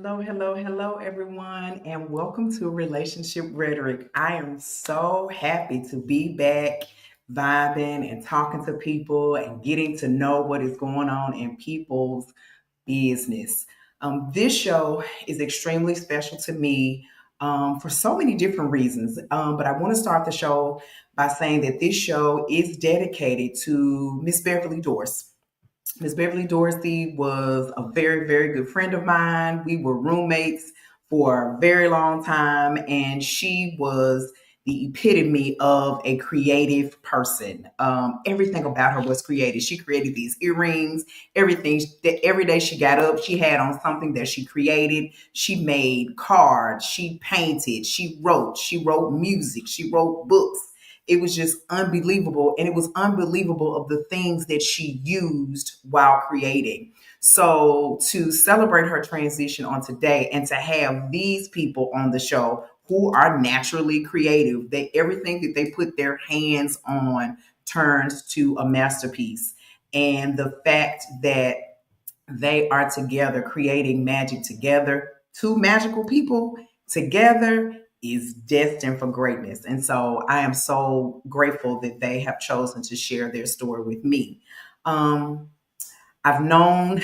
Hello, hello, hello, everyone, and welcome to Relationship Rhetoric. I am so happy to be back vibing and talking to people and getting to know what is going on in people's business. This show is extremely special to me for so many different reasons. But I want to start the show by saying that this show is dedicated to Miss Beverly Dorse. Miss Beverly Dorsey was a very, very good friend of mine. We were roommates for a very long time, and she was the epitome of a creative person. Everything about her was creative. She created these earrings, everything that every day she got up, she had on something that she created. She made cards, she painted, she wrote music, she wrote books. It was just unbelievable. And it was unbelievable of the things that she used while creating. So to celebrate her transition on today and to have these people on the show who are naturally creative, they everything that they put their hands on turns to a masterpiece. And the fact that they are together creating magic together, two magical people together is destined for greatness. And so I am so grateful that they have chosen to share their story with me. Um, I've known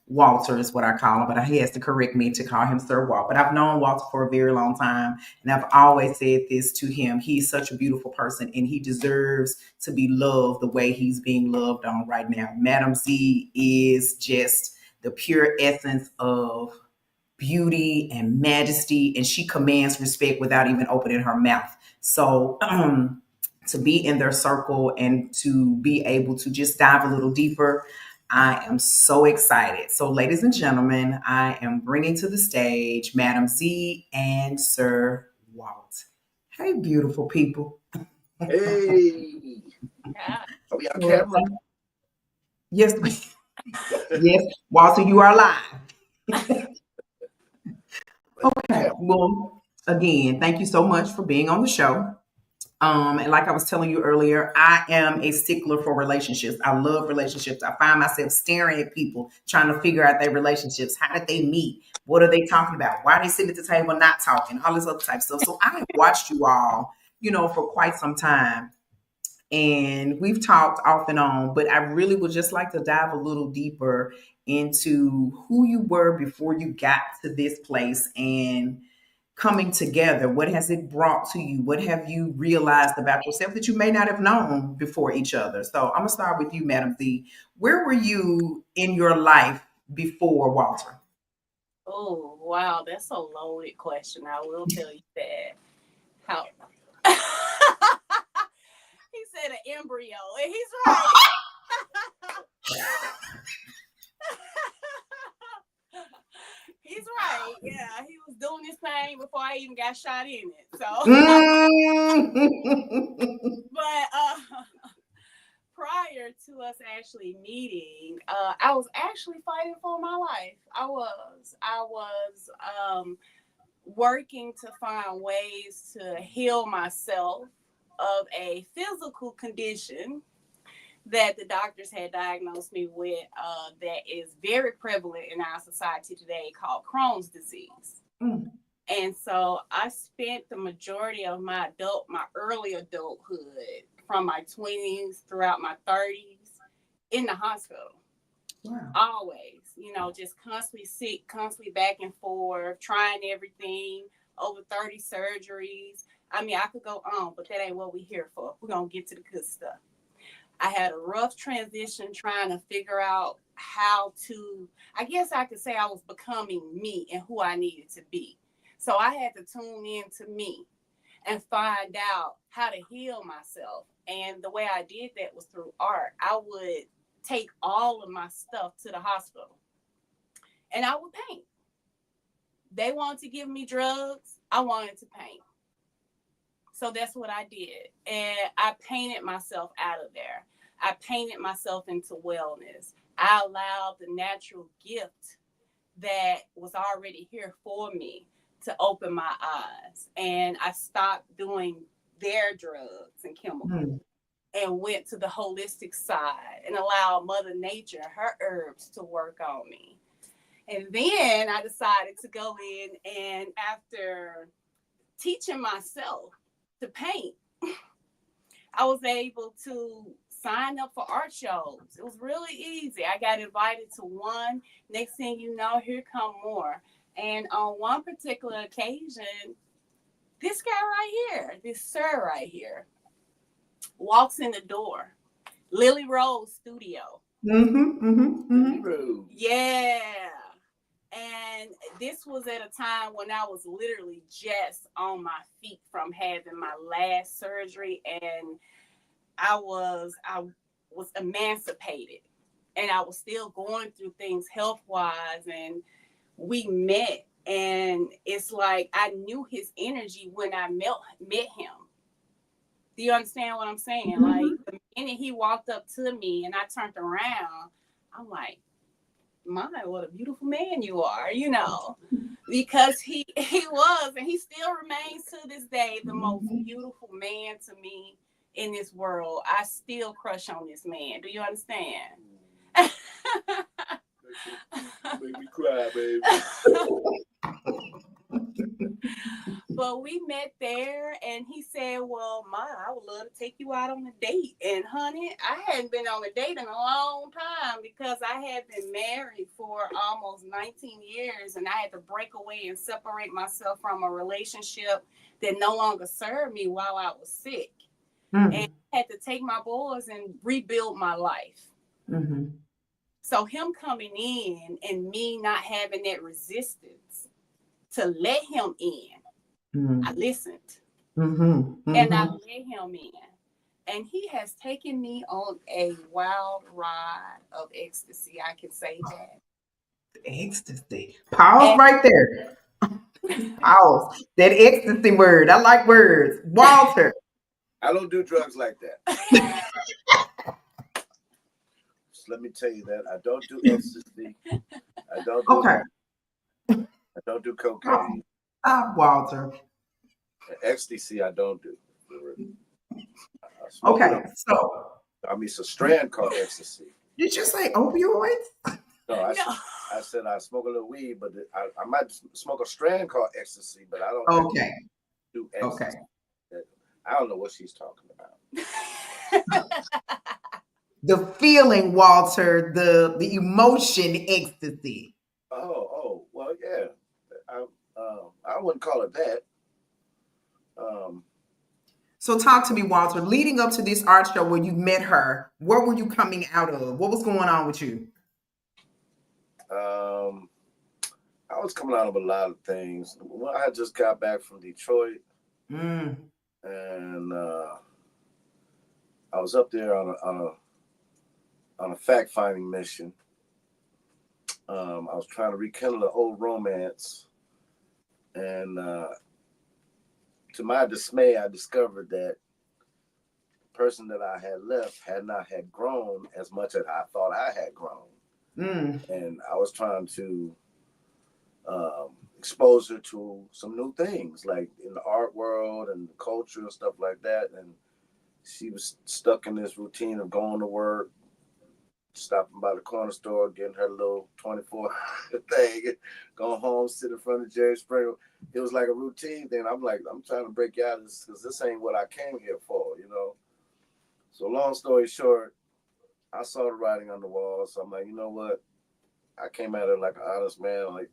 Walter is what I call him, but he has to correct me to call him Sir Walt. But I've known Walter for a very long time, and I've always said this to him: he's such a beautiful person, and he deserves to be loved the way he's being loved on right now. Madam Z is just the pure essence of beauty and majesty, and she commands respect without even opening her mouth. So, to be in their circle and to be able to just dive a little deeper, I am so excited. So, ladies and gentlemen, I am bringing to the stage Madam Z and Sir Walt. Hey, beautiful people. Hey, Yeah. are we on Well, camera? yes, yes, Walter, you are live. Okay. Camera. Well, again, thank you so much for being on the show. And like I was telling you earlier, I am a stickler for relationships. I love relationships. I find myself staring at people trying to figure out their relationships. How did they meet? What are they talking about? Why are they sitting at the table not talking? All this other type of stuff. So I have watched you all, for quite some time. And we've talked off and on, but I really would just like to dive a little deeper into who you were before you got to this place and coming together. What has it brought to you? What have you realized about yourself that you may not have known before each other? So I'm gonna start with you, Madam Z. Where were you in your life before Walter? Oh, wow. That's a loaded question. I will tell you that. How he said an embryo, and he's right. He's right. Yeah, he was doing his thing before I even got shot in it. So, Mm. but prior to us actually meeting, I was actually fighting for my life. I was working to find ways to heal myself of a physical condition that the doctors had diagnosed me with that is very prevalent in our society today called Crohn's disease. Mm. And so I spent the majority of my early adulthood from my 20s throughout my 30s in the hospital. Wow. Always, just constantly sick, constantly back and forth, trying everything, over 30 surgeries. I mean, I could go on, but that ain't what we're here for. We're going to get to the good stuff. I had a rough transition trying to figure out how to, I guess I could say I was becoming me and who I needed to be. So I had to tune in to me and find out how to heal myself. And the way I did that was through art. I would take all of my stuff to the hospital and I would paint. They wanted to give me drugs. I wanted to paint. So that's what I did. And I painted myself out of there. I painted myself into wellness. I allowed the natural gift that was already here for me to open my eyes. And I stopped doing their drugs and chemicals Mm. and went to the holistic side and allowed Mother Nature, her herbs, to work on me. And then I decided to go in, and after teaching myself to paint, I was able to sign up for art shows. It was really easy. I got invited to one. Next thing you know, here come more. And on one particular occasion, this guy right here, this sir right here, walks in the door. Lily Rose Studio. Yeah. And this was at a time when I was literally just on my feet from having my last surgery, and I was emancipated, and I was still going through things health wise, and we met, and it's like I knew his energy when I met him. Do you understand what I'm saying? Like the minute he walked up to me and I turned around, I'm like, my, what a beautiful man you are, you know, because he was, and he still remains to this day the most beautiful man to me in this world. I still crush on this man. Do you understand? Make me cry, baby. But we met there, and he said, well, Ma, I would love to take you out on a date. And honey, I hadn't been on a date in a long time because I had been married for almost 19 years, and I had to break away and separate myself from a relationship that no longer served me while I was sick. And I had to take my boys and rebuild my life. So him coming in and me not having that resistance to let him in, I listened, and I let him in. And he has taken me on a wild ride of ecstasy. I can say that. Ecstasy. Pause right there. Pause. That ecstasy word. I like words. Walter. I don't do drugs like that. Just let me tell you that. I don't do ecstasy. I don't do Okay. I don't do cocaine. Stop, Walter. Ecstasy, I don't do. Okay, so I mean, it's a strand called ecstasy. did you say opioids? No, I said I smoke a little weed, but I might smoke a strand called ecstasy, but I don't do ecstasy. Okay. I don't know what she's talking about. The feeling, Walter, the emotion, ecstasy. Oh, well, yeah. I wouldn't call it that. So talk to me, Walter. Leading up to this art show where you met her, what were you coming out of? What was going on with you? I was coming out of a lot of things. Well, I just got back from Detroit, and I was up there on a fact finding mission. I was trying to rekindle an old romance, and to my dismay, I discovered that the person that I had left had not had grown as much as I thought I had grown. And I was trying to expose her to some new things, like in the art world and the culture and stuff like that. And she was stuck in this routine of going to work, stopping by the corner store, getting her little 24 thing, going home, sit in front of Jerry Springer. It was like a routine thing. I'm like, I'm trying to break you out of this because this ain't what I came here for, you know? So long story short, I saw the writing on the wall. So I'm like, you know what? I came at her like an honest man. Like,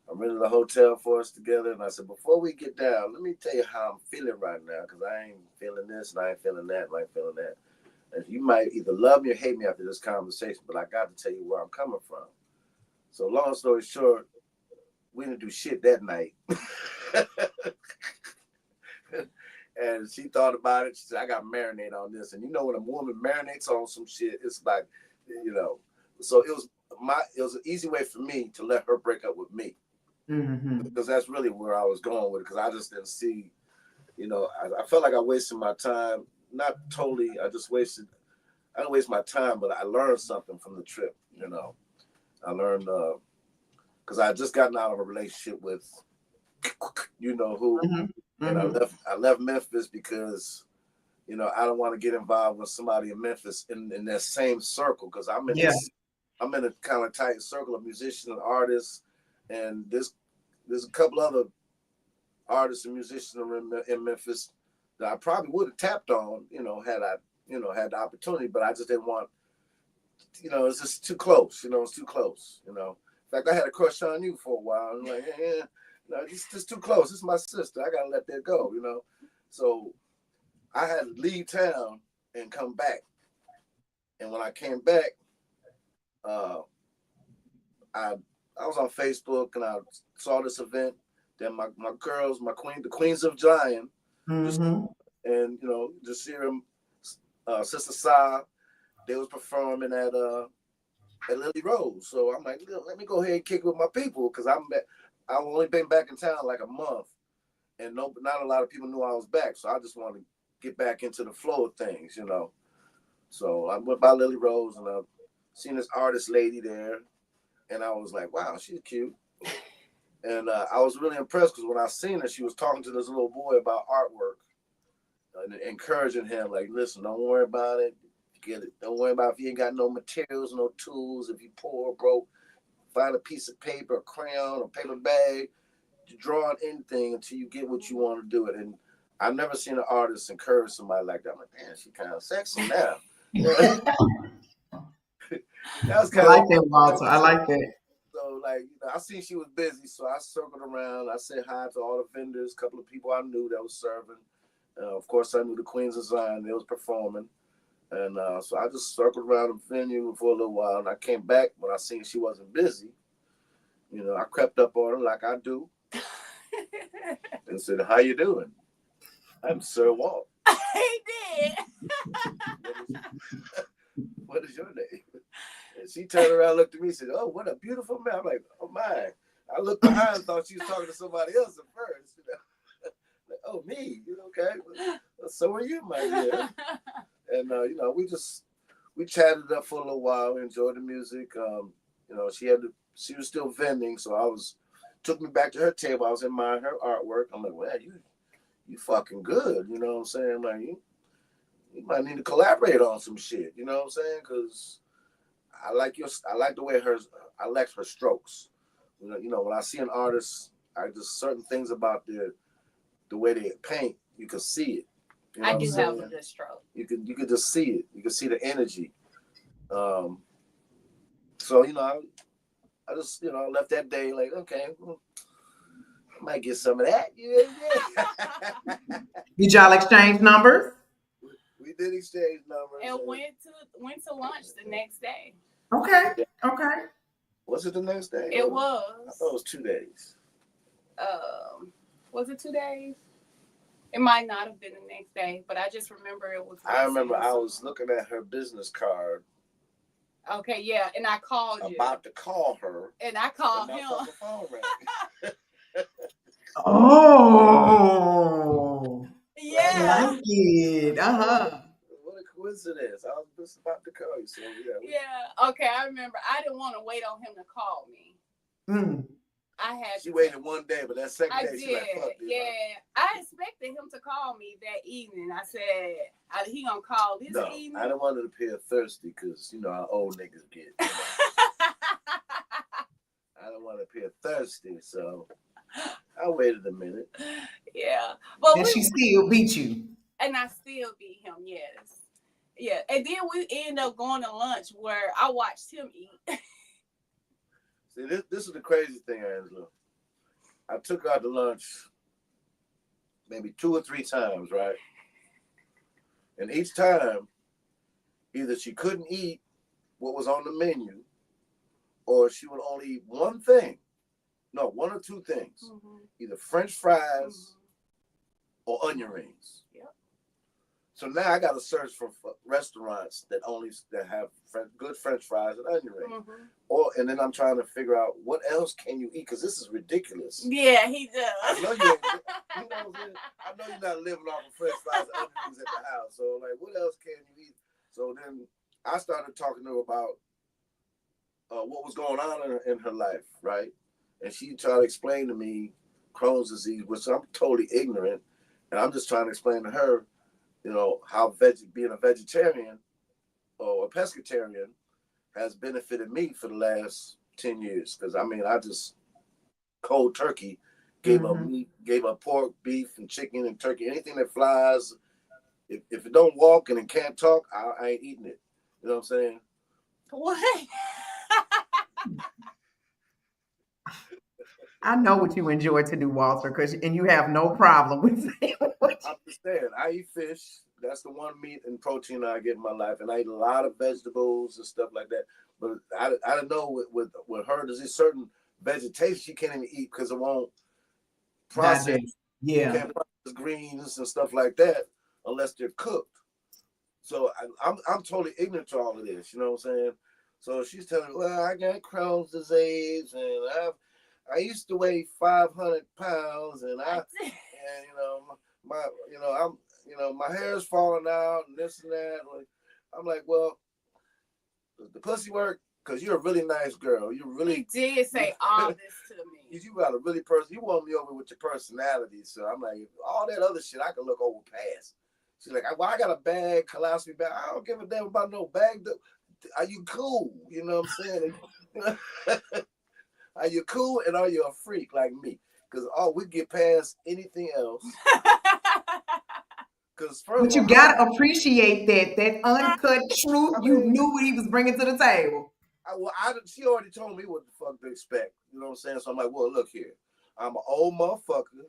I rented a hotel for us together. And I said, before we get down, let me tell you how I'm feeling right now. Because I ain't feeling this and I ain't feeling that and I ain't feeling that. And you might either love me or hate me after this conversation, but I got to tell you where I'm coming from. So long story short, we didn't do shit that night. And she thought about it. She said, I got to marinate on this. And you know, when a woman marinates on some shit, it's like, you know. So it was an easy way for me to let her break up with me. Because that's really where I was going with it. Because I just didn't see, you know, I felt like I wasted my time. Not totally. I didn't waste my time, but I learned something from the trip, you know. I learned, because I had just gotten out of a relationship with, you know who. And I left Memphis because, you know, I don't want to get involved with somebody in Memphis in that same circle because I'm in this I'm in a kind of tight circle of musicians and artists, and there's a couple other artists and musicians in Memphis that I probably would have tapped on, had I, had the opportunity, but I just didn't want, it's just too close, it's too close, In fact, I had a crush on you for a while. I'm like, it's just too close. This is my sister. I gotta let that go, So I had to leave town and come back. And when I came back, uh, I was on Facebook and I saw this event. Then my girls, the Queens of Zion, Mm-hmm. and just see them, Sister Sa, they was performing at Lily Rose. So I'm like, let me go ahead and kick with my people because I've only been back in town like a month, and not a lot of people knew I was back. So I just wanted to get back into the flow of things, So I went by Lily Rose and I seen this artist lady there, and I was like, wow, she's cute. And I was really impressed because when I seen her, she was talking to this little boy about artwork and encouraging him, like, listen, don't worry about it. Get it. Don't worry about if you ain't got no materials, no tools. If you poor or broke, find a piece of paper, a crayon, a paper bag, to draw on anything until you get what you want to do it. And I've never seen an artist encourage somebody like that. I'm like, damn, she kind of sexy now. That was I kind like of that, Walter. I like that. So, I seen she was busy, so I circled around. I said hi to all the vendors, a couple of people I knew that was serving. Of course, I knew the Queens of Zion. They was performing. And so I just circled around the venue for a little while. And I came back when I seen she wasn't busy. I crept up on her like I do and said, how you doing? I'm Sir Walt. He did. What is your name? And she turned around, looked at me, and said, oh, what a beautiful man. I'm like, oh, my. I looked behind and thought she was talking to somebody else at first. Like, oh, me. Okay. Well, so are you, my dear. And, we chatted up for a little while. We enjoyed the music. She was still vending, so took me back to her table. I was admiring her artwork. I'm like, well, you fucking good. You know what I'm saying? Like, you might need to collaborate on some shit. You know what I'm saying? Because I like the way I like her strokes. When I see an artist, certain things about the way they paint, you can see it. I do have a good stroke. You can just see it. You can see the energy. So I just left that day like, okay, well, I might get some of that. Yeah. Did y'all exchange numbers? We did exchange numbers. And went to lunch the next day. Okay. Okay. Was it the next day? It was. I thought it was 2 days. Was it 2 days? It might not have been the next day, but I just remember it was. I remember I was looking at her business card. Okay, yeah, and I called you. About to call her. And I called him. My phone rang. Oh. Yeah. I like it. Uh-huh. What a coincidence. I was just about to call you. So, Yeah. Okay, I remember. I didn't want to wait on him to call me. Mm. She waited 1 day, but that second day she like, fuck this. Yeah. I expected him to call me that evening. I said, he gonna call this evening? I didn't want to appear thirsty because, how old niggas get. I don't want to appear thirsty, so I waited a minute. Yeah. But and she still beat you. And I still beat him, yes. Yeah. And then we ended up going to lunch where I watched him eat. See, this is the crazy thing, Angela. I took her out to lunch maybe 2 or 3 times, right? And each time, either she couldn't eat what was on the menu, or she would only eat one thing. No, 1 or 2 things. Mm-hmm. Either French fries or onion rings. Yep. So now I got to search for restaurants that have good French fries and onion rings. Mm-hmm. And then I'm trying to figure out what else can you eat, because this is ridiculous. Yeah, he does. I know I know you're not living off of French fries and onion rings at the house. So like, what else can you eat? So then I started talking to her about what was going on in her life, right? And she tried to explain to me Crohn's disease, which I'm totally ignorant, and I'm just trying to explain to her, how being a vegetarian or a pescatarian has benefited me for the last 10 years. Because I mean, I just cold turkey gave up meat, gave up pork, beef, and chicken and turkey, anything that flies. If it don't walk and it can't talk, I ain't eating it. You know what I'm saying? What? I know what you enjoy to do, Walter, and you have no problem with saying what I'm just saying, I eat fish. That's the one meat and protein I get in my life, and I eat a lot of vegetables and stuff like that. But I don't know with her, there's a certain vegetation she can't even eat because it won't process. digest. Yeah. Can't process greens and stuff like that unless they're cooked. So I'm totally ignorant to all of this. You know what I'm saying? So she's telling me, well, I got Crohn's disease, and I used to weigh 500 pounds, and my hair's falling out and this and that. I'm like, well, does the pussy work? Because you're a really nice girl. You really did say all this to me. You got a really you won me over with your personality. So I'm like, all that other shit I can look over past. She's like, well, I got a bag, colostomy bag. I don't give a damn about no bag. Are you cool? You know what I'm saying? Are you cool and are you a freak like me? Because we get past anything else. But you gotta appreciate that uncut truth. You knew what he was bringing to the table. She already told me what the fuck to expect. You know what I'm saying? So I'm like, well, look here. I'm an old motherfucker.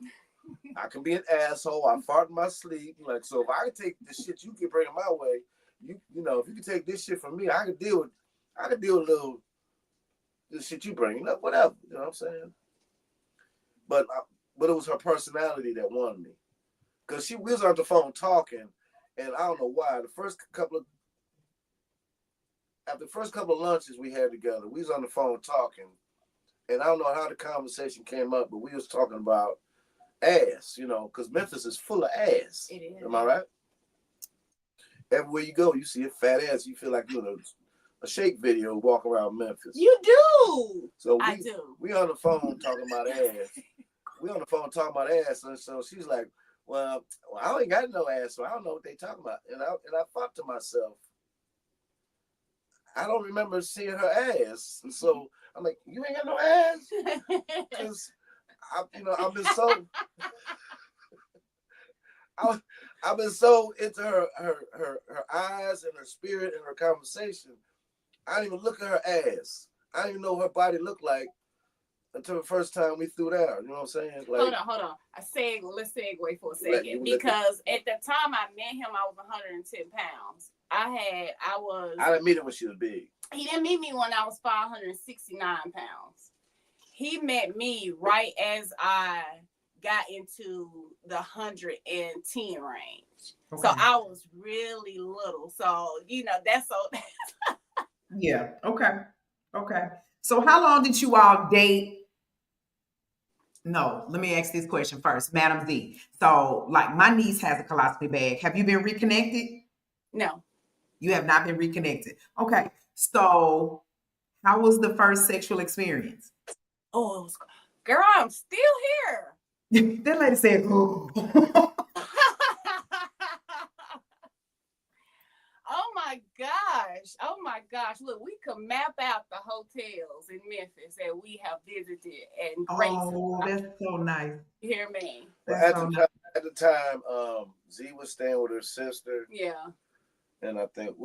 I can be an asshole. I fart in my sleep. Like, so if I can take the shit you keep bringing my way, you know, if you can take this shit from me, I can deal with little the shit you bring. Whatever. You know what I'm saying? But it was her personality that won me. Because we was on the phone talking, and I don't know why. After the first couple of lunches we had together, we was on the phone talking, and I don't know how the conversation came up, but we was talking about ass, you know, because Memphis is full of ass. It is. Am I right? Everywhere you go, you see a fat ass. You feel like you're in a shake video walk around Memphis. You do. So I do. We on the phone talking about ass. We on the phone talking about ass, and so she's like, well, I ain't got no ass, so I don't know what they talking about. And I thought to myself, I don't remember seeing her ass. And so I'm like, you ain't got no ass? Because I've been so I've been so into her eyes and her spirit and her conversation. I didn't even look at her ass. I didn't even know what her body looked like until the first time we threw down. You know what I'm saying? Like, hold on. Let's segue for a second. Because at the time I met him, I was 110 pounds. I didn't meet him when she was big. He didn't meet me when I was 569 pounds. He met me right as I got into the 110 range. Okay. So I was really little. So, that's so. Yeah. Okay. So how long did you all date? No, let me ask this question first, Madam Z. So, like, my niece has a colostomy bag. Have you been reconnected? No. You have not been reconnected. Okay. So, how was the first sexual experience? Oh, girl, I'm still here. That lady said, oh. Oh my gosh. Look, we could map out the hotels in Memphis that we have visited and oh, that's so nice. You hear me? At the time, Z was staying with her sister. Yeah. And I think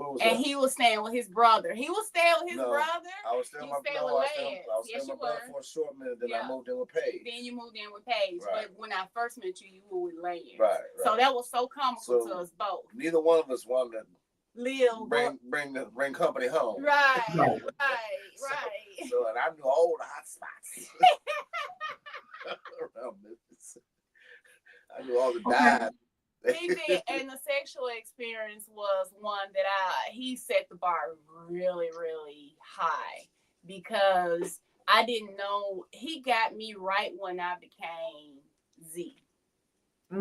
he was staying with his brother. He was staying with his brother. I was staying with Lance. I was staying with my brother for a short minute. Then I moved in with Paige. Then you moved in with Paige. Right. But when I first met you, you were with Lance. Right. So that was so comical to us both. Neither one of us wanted to bring company home. Right. So and I knew all the hot spots around Memphis. I knew all the dives. He did, and the sexual experience was one that he set the bar really, really high because I didn't know. He got me right when I became Z. So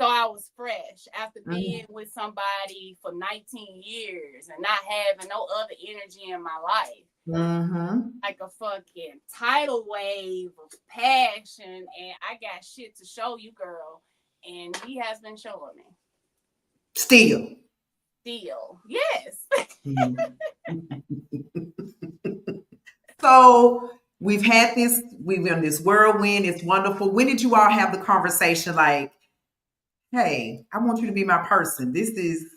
I was fresh after being with somebody for 19 years and not having no other energy in my life. Like a fucking tidal wave of passion, and I got shit to show you, girl. And he has been showing me. Still. Still, yes. Mhm. So we've in this whirlwind. It's wonderful. When did you all have the conversation like, hey, I want you to be my person. This is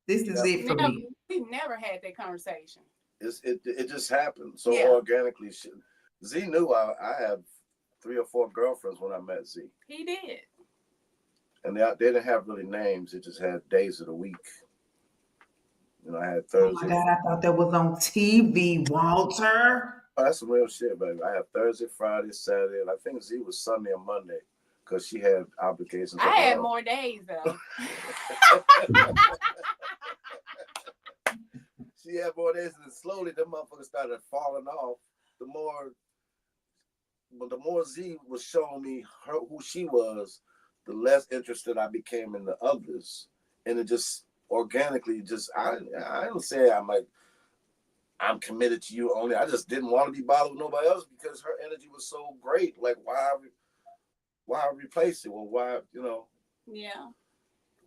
Never. it for Never, me. we never had that conversation. It just happened so Yeah, organically. Z knew I had 3 or 4 girlfriends when I met Z, he did. and they didn't have really names. It just had days of the week. I had Oh my Thursday. God, I thought that was on TV, Walter. Oh, that's some real shit, baby. I have Thursday, Friday, Saturday, and I think Z was Sunday or Monday because she had obligations of I her had own. more days though. She had more days, and slowly the motherfucker started falling off. The more, but the more Z was showing me who she was, the less interested I became in the others, and it just organically just I don't say I'm committed to you only. I just didn't want to be bothered with nobody else because her energy was so great. Like why replace it? Well, Yeah.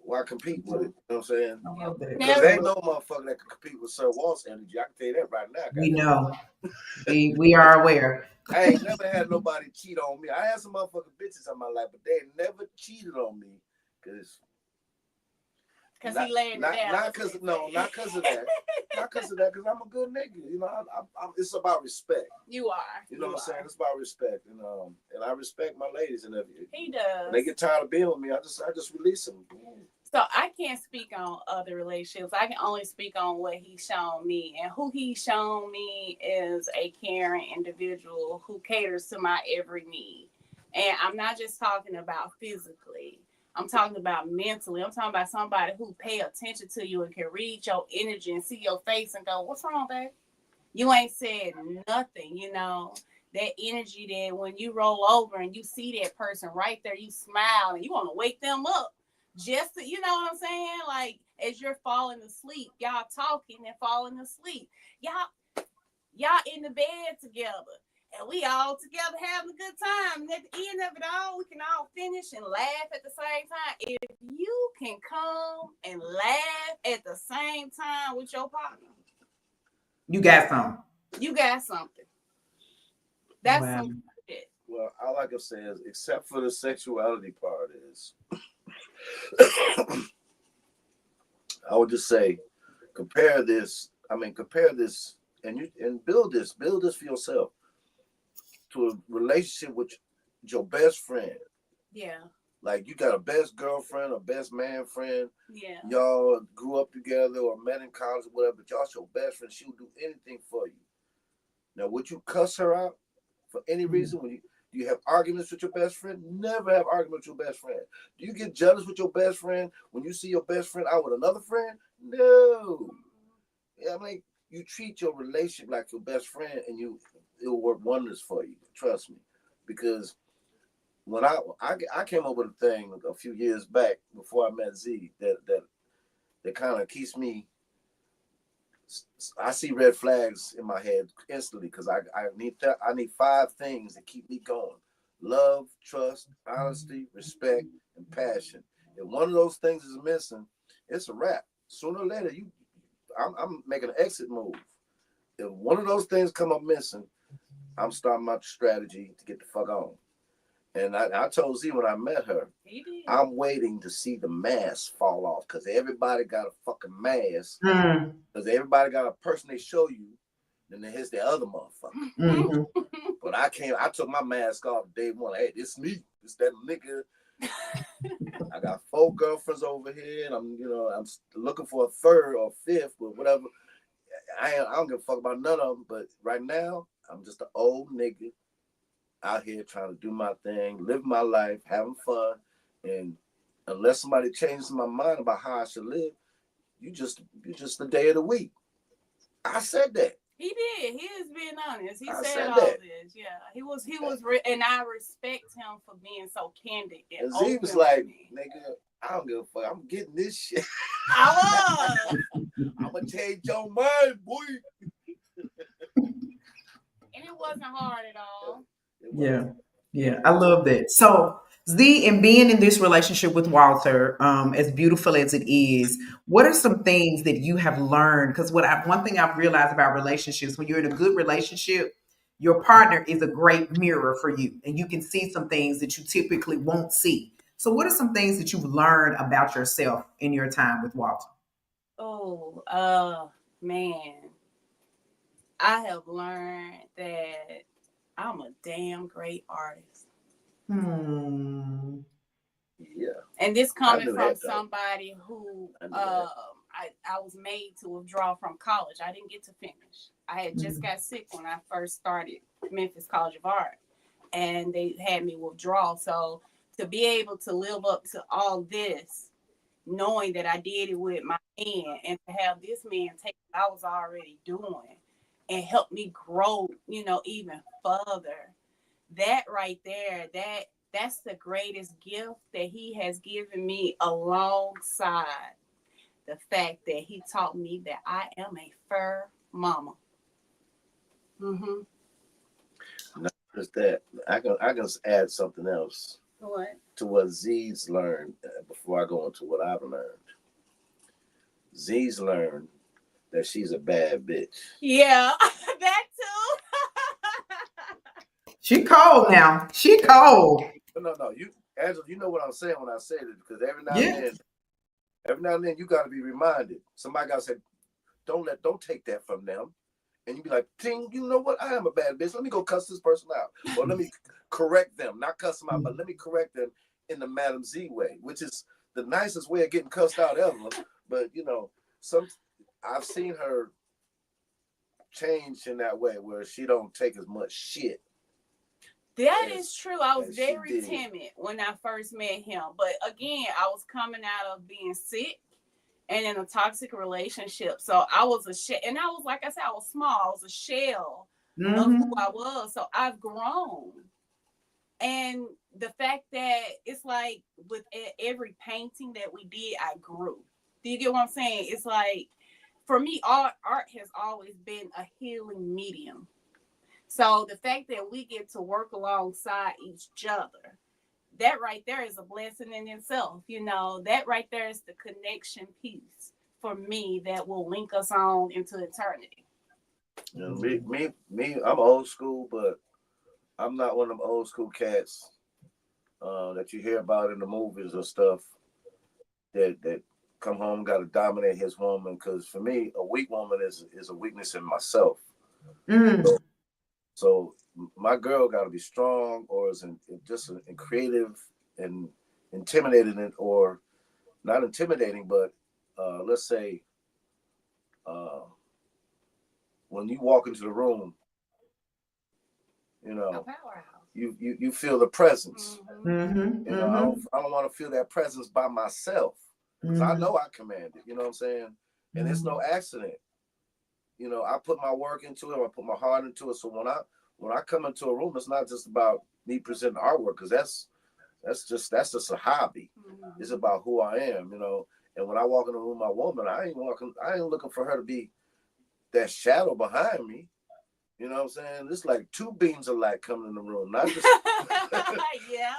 why compete with it? You know what I'm saying? I Yeah. love that. Because Never. there ain't no motherfucker that can compete with Sir Walt's energy. I can tell you that right now. We Goddamn. know. We are aware. I ain't never had nobody cheat on me. I had some motherfucking bitches in my life, but they never cheated on me because Because he laid it down. not because of that, not because of that, because I'm a good nigga. It's about respect. You are. You know what I'm saying? It's about respect, and I respect my ladies, and if He does. when they get tired of being with me, I just release them. So I can't speak on other relationships. I can only speak on what he's shown me. And who he's shown me is a caring individual who caters to my every need. And I'm not just talking about physically. I'm talking about mentally. I'm talking about somebody who pay attention to you and can read your energy and see your face and go, "What's wrong, babe? You ain't said nothing," That energy that when you roll over and you see that person right there, you smile and you want to wake them up. Just to, you know what I'm saying? Like as you're falling asleep, y'all talking and falling asleep. Y'all in the bed together. And we all together having a good time. And at the end of it all, we can all finish and laugh at the same time. If you can come and laugh at the same time with your partner, You got some. you got something. That's Wow. some shit. Well, all I can say is, except for the sexuality part, is I would just say, compare this. Compare this, and build this for yourself to a relationship with your best friend. Yeah. Like you got a best girlfriend, a best man friend. Yeah. Y'all grew up together or met in college or whatever, but y'all's your best friend. She'll do anything for you. Now, would you cuss her out for any reason? Do you have arguments with your best friend? Never have arguments with your best friend. Do you get jealous with your best friend when you see your best friend out with another friend? No. Yeah, you treat your relationship like your best friend, and it'll work wonders for you. Trust me, because when I came up with a thing a few years back before I met Z that kind of keeps me. I see red flags in my head instantly because I need 5 things that keep me going: love, trust, honesty, respect, and passion. If one of those things is missing, it's a wrap. Sooner or later, I'm making an exit move. If one of those things come up missing, I'm starting my strategy to get the fuck on. And I told Z when I met her, I'm waiting to see the mask fall off because everybody got a fucking mask. Because everybody got a person they show you, then here's the other motherfucker. Mm-hmm. But I took my mask off day one. Hey, this me. This that nigga. I got 4 girlfriends over here, and I'm looking for a 3rd or 5th, but whatever. I don't give a fuck about none of them. But right now, I'm just an old nigga out here trying to do my thing, live my life, having fun, and unless somebody changes my mind about how I should live, you're just the day of the week. I said that. He did. He is being honest. He said all that. this. Yeah, he was, and I respect him for being so candid. And Z was like, "Nigga, I don't give a fuck. I'm getting this shit. I was. I'm gonna change your mind, boy." And it wasn't hard at all. Yeah. I love that. So Z, and being in this relationship with Walter, as beautiful as it is, what are some things that you have learned? Because one thing I've realized about relationships, when you're in a good relationship, your partner is a great mirror for you, and you can see some things that you typically won't see. So, what are some things that you've learned about yourself in your time with Walter? Oh, man, I have learned that I'm a damn great artist. Hmm. Yeah, And this I coming knew from that though. somebody who I knew that. I was made to withdraw from college. I didn't get to finish. I had just got sick when I first started Memphis College of Art, and they had me withdraw. So to be able to live up to all this, knowing that I did it with my man, and to have this man take what I was already doing and help me grow, even further. That right there, that's the greatest gift that he has given me, alongside the fact that he taught me that I am a fur mama. Mm-hmm. Not just that. I can add something else What? to what Z's learned before I go into what I've learned. Z's learned that she's a bad bitch. Yeah, that too. She cold now. She cold. No. You, Angela, you know what I'm saying when I say this because Yeah. every now and then, you got to be reminded. Somebody got to say, don't take that from them. And you be like, ting, you know what? I am a bad bitch. Let me go cuss this person out. Or let me correct them. Not cuss them out, but let me correct them in the Madam Z way, which is the nicest way of getting cussed out ever. But, some I've seen her change in that way where she don't take as much shit That as, is true. I was as she very did. timid when I first met him. But again, I was coming out of being sick and in a toxic relationship. So I was and I was, like I said, I was small. I was a shell of who Mm-hmm. I was. So I've grown. And the fact that it's like with every painting that we did, I grew. Do you get what I'm saying? It's like, for me, art has always been a healing medium. So the fact that we get to work alongside each other, that right there is a blessing in itself. That right there is the connection piece for me that will link us on into eternity. Me, I'm old school, but I'm not one of them old school cats that you hear about in the movies or stuff that come home got to dominate his woman. Because for me, a weak woman is a weakness in myself. Mm. So my girl got to be strong, or is just creative and intimidating, or not intimidating, but let's say uh, when you walk into the room, you A know, powerhouse. you feel the presence. Mm-hmm. Mm-hmm. Mm-hmm. I don't want to feel that presence by myself because I Mm-hmm. know I command it. You know what I'm saying? And it's no accident. I put my work into it. I put my heart into it. So when I come into a room, it's not just about me presenting artwork because that's just a hobby. Mm-hmm. It's about who I am. And when I walk in the room, my woman, I ain't looking for her to be that shadow behind me. You know what I'm saying? It's like two beams of light coming in the room, not just Yeah.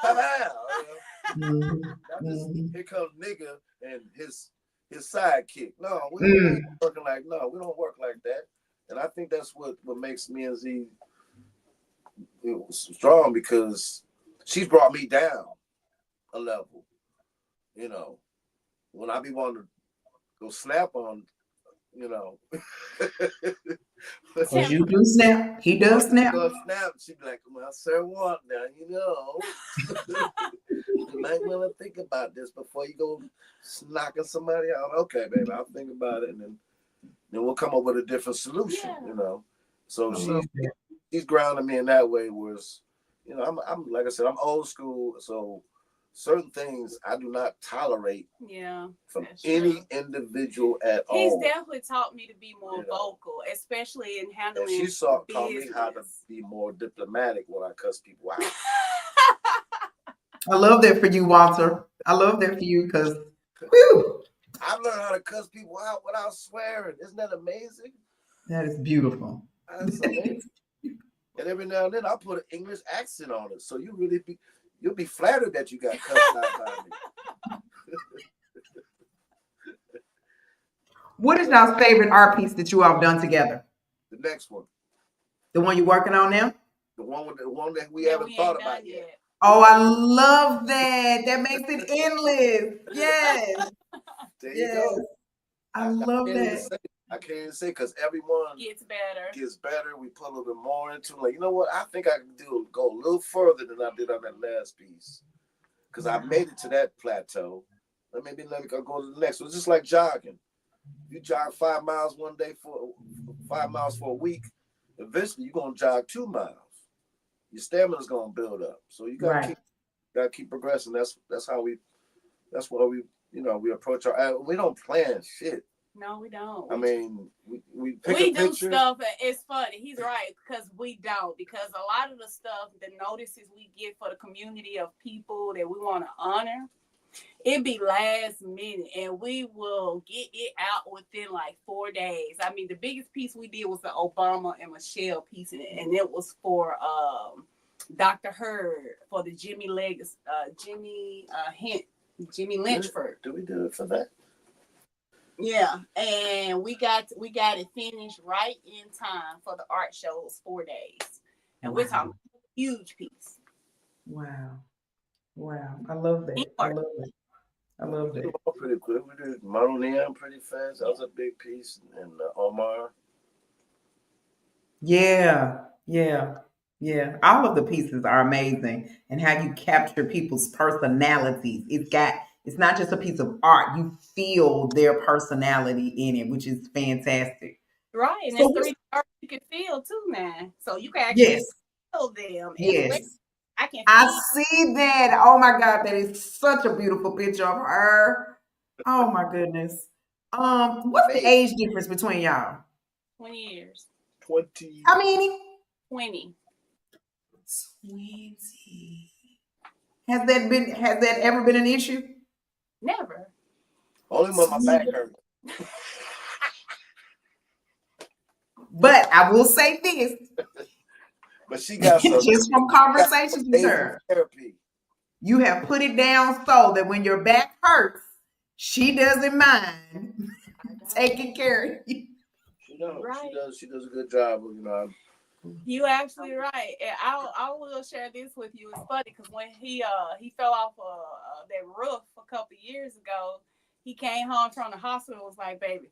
Mm-hmm. not just Mm-hmm. here comes nigga and his sidekick. No, we ain't Mm. working like no, we don't work like that. And I think that's what makes me and Z strong because she's brought me down a level. You know, when I be wanting to go snap on, you know, Cause Temper. you do snap. He oh, does you snap. gonna snap? She be like, well, sir, what now? You might want to think about this before you go knocking somebody out. Okay, baby, I'll think about it, and then we'll come up with a different solution. Yeah. So I love that. she's grounding me in that way. Whereas, I'm like I said, I'm old school, so certain things I do not tolerate Yeah. from That's any true. individual at He's all. definitely taught me to be more vocal, especially in And she handling taught me how to business. be more diplomatic when I cuss people out. I love that for you, Walter. I love that for you because, whew, I've learned how to cuss people out without swearing. Isn't that amazing? that is beautiful. That's amazing. And every now and then I put an English accent on it. So You'll be flattered that you got cussed out by me. What is y'all's favorite art piece that you all have done together? The next one. The one you're working on now? The one that we haven't thought about yet. Oh, I love that. That makes it endless. Yes. There you go. I love that. I can't even say because everyone gets better. We put a little bit more into it. Like, you know what? I think I can go a little further than I did on that last piece. Because I made it to that plateau. Let me go to the next one. It's just like jogging. You jog 5 miles one day for 5 miles for a week. Eventually, you're gonna jog 2 miles. Your stamina's gonna build up. So you gotta keep progressing. That's why we we approach our. We don't plan shit. No, we don't. I mean, we do stuff. It's funny. He's right because we don't. Because a lot of the stuff, the notices we get for the community of people that we want to honor, it be last minute, and we will get it out within like 4 days. I mean, the biggest piece we did was the Obama and Michelle piece, and it was for Dr. Hurd for the Jimmy Lynchford. Do we do it for that? Yeah, and we got it finished right in time for the art show's 4 days, and we're talking huge piece. Wow, I love that. I love that. Pretty quick. We did Model Neon pretty fast. That was a big piece, and Omar. Yeah. All of the pieces are amazing, and how you capture people's personalities. It's not just a piece of art. You feel their personality in it, which is fantastic. Right, and so it's 3D art you can feel too, man. So you can actually feel them. Yes. I see that. Oh my God, that is such a beautiful picture of her. Oh my goodness. What's the age difference between y'all? 20 years. 20. How many? 20. 20. Has that ever been an issue? Never. Only when my back hurt. But I will say this. But she got some just from conversations with her. Therapy. You have put it down so that when your back hurts, she doesn't mind taking care of you. She does. Right. She does a good job. You actually right, and I will share this with you. It's funny because when he fell off that roof a couple of years ago, he came home from the hospital and was like, "Baby,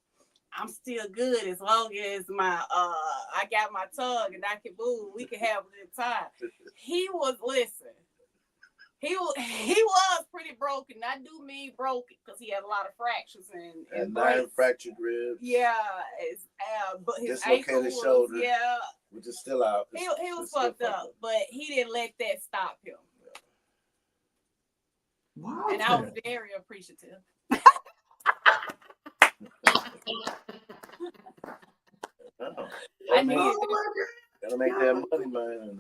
I'm still good as long as I got my tongue and I can move. We can have a good time." He was pretty broken. I do mean broken because he had a lot of fractures and 9 fractured ribs. Yeah, but his dislocated shoulder. Yeah, which is still out. He was fucked up, but he didn't let that stop him. Wow. And I was very appreciative. I need gotta make that money, man.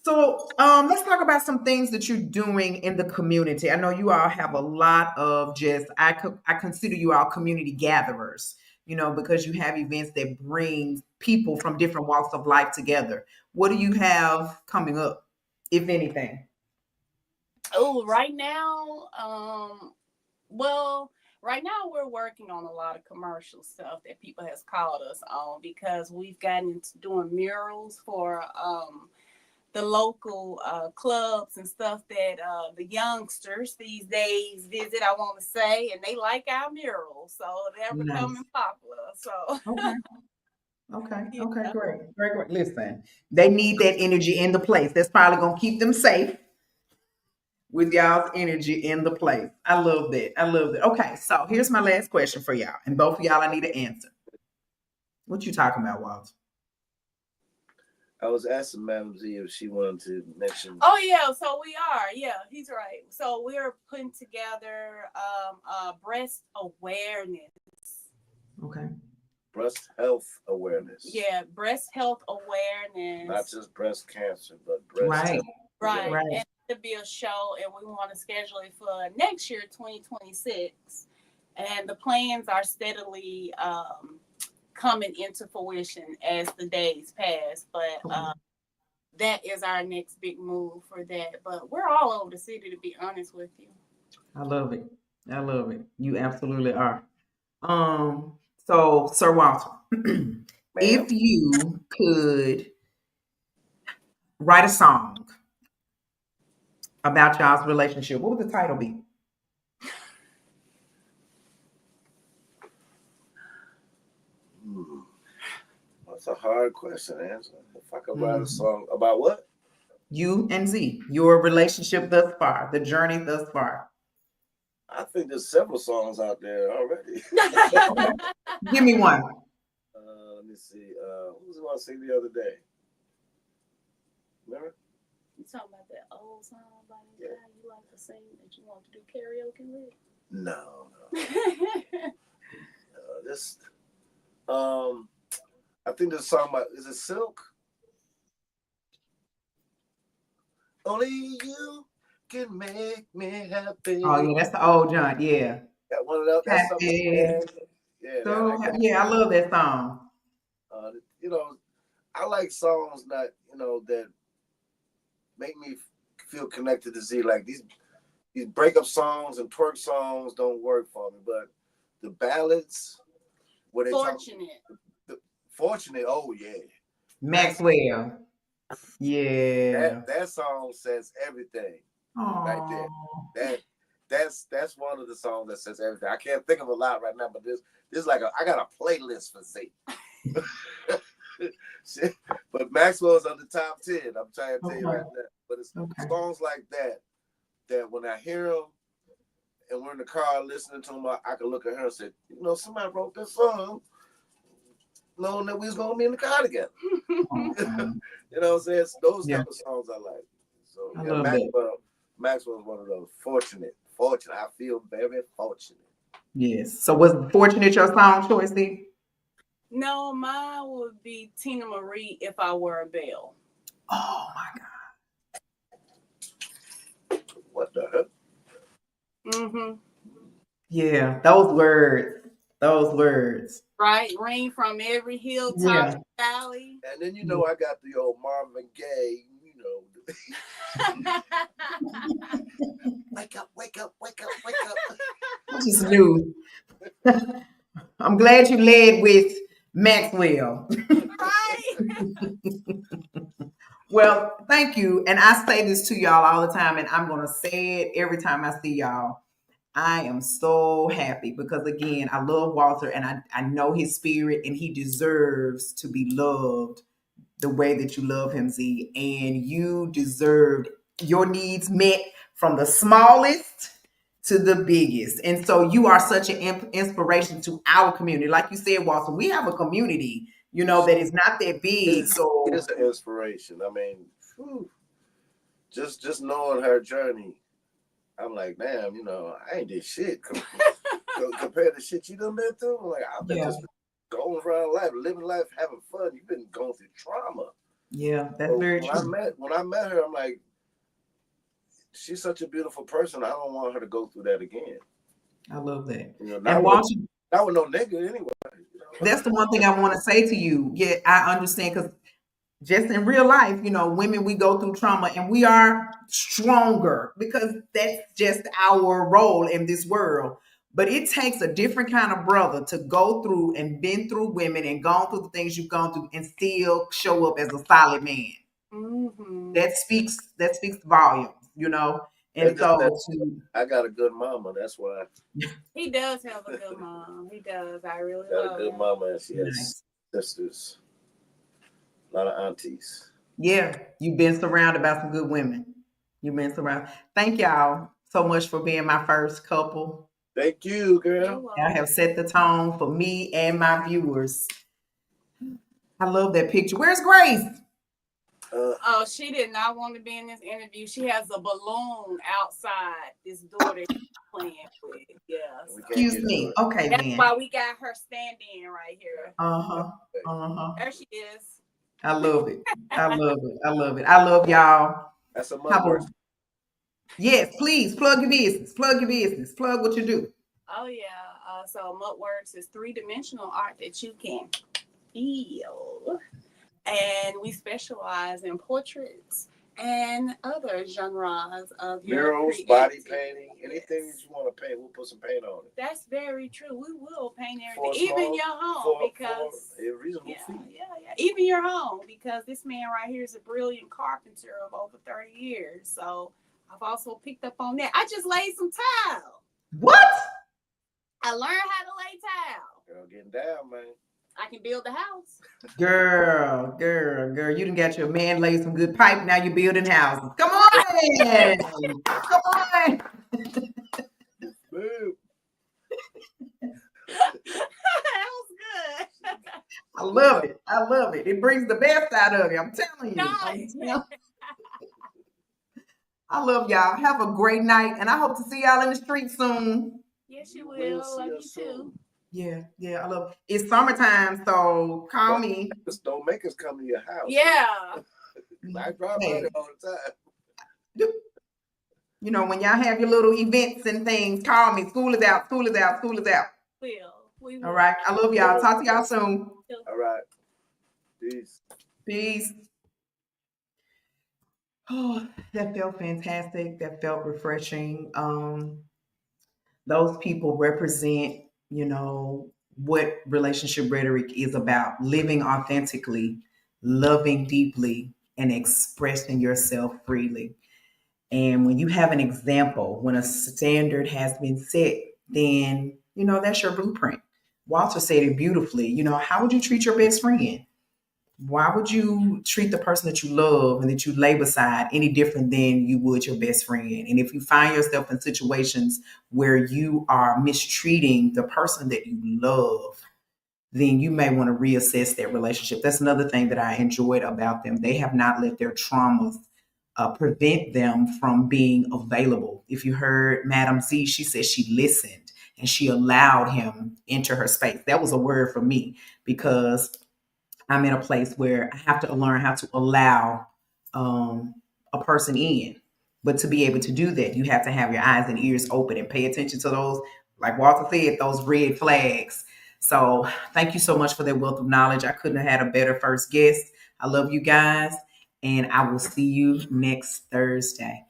So let's talk about some things that you're doing in the community. I know you all have a lot of I consider you all community gatherers, because you have events that bring people from different walks of life together. What do you have coming up, if anything? Oh, right now, right now we're working on a lot of commercial stuff that people has called us on because we've gotten into doing murals for the local clubs and stuff that the youngsters these days visit, I want to say, and they like our murals, so they're becoming popular. So okay, great. Listen, they need that energy in the place. That's probably gonna keep them safe with y'all's energy in the place. I love that. Okay, so here's my last question for y'all, and both of y'all I need an answer. What you talking about, Walt? I was asking Madam Z if she wanted to mention. Oh yeah, so we are. Yeah, he's right. So we're putting together breast awareness. Okay. Breast health awareness. Yeah, breast health awareness. Not just breast cancer, but breast health. Right. And to be a show, and we want to schedule it for next year, 2026. And the plans are steadily coming into fruition as the days pass. But that is our next big move for that. But we're all over the city, to be honest with you. I love it. I love it. You absolutely are. Um, so Sir Walter, Ma'am. if you could write a song about y'all's relationship, what would the title be? Hmm. That's a hard question to answer. If I could write a Mhm. song about what? You and Z, your relationship thus far, the journey thus far. I think there's several songs out there already. Okay. Give me one. Let me see. What was I saying the other day? Remember? You talking about that old song by the Yeah. guy you like to sing that you want to do karaoke with? No, no. This. Um, I think there's a song about. Is it Silk? Only you can make me Oh happy. yeah, that's the old John. Yeah. Got one of those. That's something. Happy. Yeah, yeah. That So I got. yeah, I love that song. You know, I like songs that that make me feel connected to Z. Like these breakup songs and twerk songs don't work for me, but the ballads where they talk Fortunate. the fortunate. Oh yeah, Max. Maxwell. Yeah. That song says everything right there. Oh. That that's one of the songs that says everything. I can't think of a lot right now, but this is like I got a playlist for Z. Shit. But Maxwell's on the top 10. I'm trying to tell you Okay. right now. But it's Okay. songs like that when I hear them and we're in the car listening to them, I can look at her and say, somebody wrote this song knowing that we was gonna be in the car together. Oh, You know what I'm saying? It's those yeah, type of songs I like. So I yeah, love that. Maxwell's one of those. Fortunate. Fortunate. I feel very fortunate. Yes. So was Fortunate your song choice, Steve? No, mine would be Tina Marie, If I Were a Belle. Oh my God. What the hell? Mm-hmm. Yeah, those words. Those words. Right? Ring from every hilltop Yeah. to valley. And then Yeah. I got the old Marvin Gaye, wake up, wake up, wake up, wake up. I just knew. I'm glad you led with Maxwell. Right? Well, thank you. And I say this to y'all all the time, and I'm going to say it every time I see y'all. I am so happy because, again, I love Walter and I know his spirit, and he deserves to be loved the way that you love him, Z. And you deserved your needs met from the smallest to the biggest. And so you are such an inspiration to our community. Like you said, Walter, we have a community, that is not that big. So It's an inspiration. I mean, whew, just knowing her journey, I'm like, damn, I ain't did shit compared to shit you done been through. I'm like, I've been yeah, just going around life, living life, having fun. You've been going through trauma. yeah, that's So very when I true. met her, I'm like, she's such a beautiful person. I don't want her to go through that again. I love that. And Not Walter, with no nigga anyway. that's the one thing I want to say to you. Yeah, I understand because just in real life, women, we go through trauma and we are stronger because that's just our role in this world. But it takes a different kind of brother to go through and been through women and gone through the things you've gone through and still show up as a solid man. Mm-hmm. That speaks volumes. They And just said so to I got a good mama. That's why He does have a good mom. He does. I really got a love good him. mama, and she has nice. sisters, a lot of aunties. Yeah, you've been surrounded by some good women. You've been surrounded. Thank y'all so much for being my first couple. Thank you, You're girl. Y'all welcome. have set the tone for me and my viewers. I love that picture. Where's Grace? Uh, Oh, she did not want to be in this interview. She has a balloon outside this door that she's playing with. Yeah. we So can't Excuse get to me. it. Okay that's then. why we got her standing right here. Uh-huh. Uh-huh. There she is. I love it. I love it. I love it. I love y'all. That's a Have mud a works. yes, please plug your business. Plug your business. Plug what you do. Oh yeah. So Mudworks is three-dimensional art that you can feel. and we specialize in portraits and other genres of your Murals, body creativity. painting, anything that you want to paint, we'll put some paint on it. That's very true. We will paint For a everything, even small, your home, because for a reasonable yeah, fee. yeah, even your home, because this man right here is a brilliant carpenter of over 30 years. So I've also picked up on that. I just laid some tile. What? I learned how to lay tile. Girl, getting down, man. I can build the house. Girl, you done got your man laid some good pipe. Now you building houses. Come on. Come on. Boo. That was good. I love it. I love it. It brings the best out of you. I'm telling you. Nice. I love y'all. Have a great night. And I hope to see y'all in the street soon. Yes, you We'll will. see Love you us too. soon. Yeah, I love it. It's summertime, so call me. Just don't make us come to your house. Yeah. I drive by there all the time. You know, when y'all have your little events and things, call me. School is out. School is out. School is out. We will. All right. I love y'all. Talk to y'all soon. All right. Peace. Peace. Oh, that felt fantastic. That felt refreshing. Those people represent, you know, what relationship rhetoric is about: living authentically, loving deeply, and expressing yourself freely. And when you have an example, when a standard has been set, then, you know, that's your blueprint. Walter said it beautifully. You know, how would you treat your best friend? Why would you treat the person that you love and that you lay beside any different than you would your best friend? And if you find yourself in situations where you are mistreating the person that you love, then you may want to reassess that relationship. That's another thing that I enjoyed about them. They have not let their traumas prevent them from being available. If you heard Madam Z, she said she listened and she allowed him into her space. That was a word for me, because I'm in a place where I have to learn how to allow a person in. But to be able to do that, you have to have your eyes and ears open and pay attention to those, like Walter said, those red flags. So thank you so much for that wealth of knowledge. I couldn't have had a better first guest. I love you guys, and I will see you next Thursday.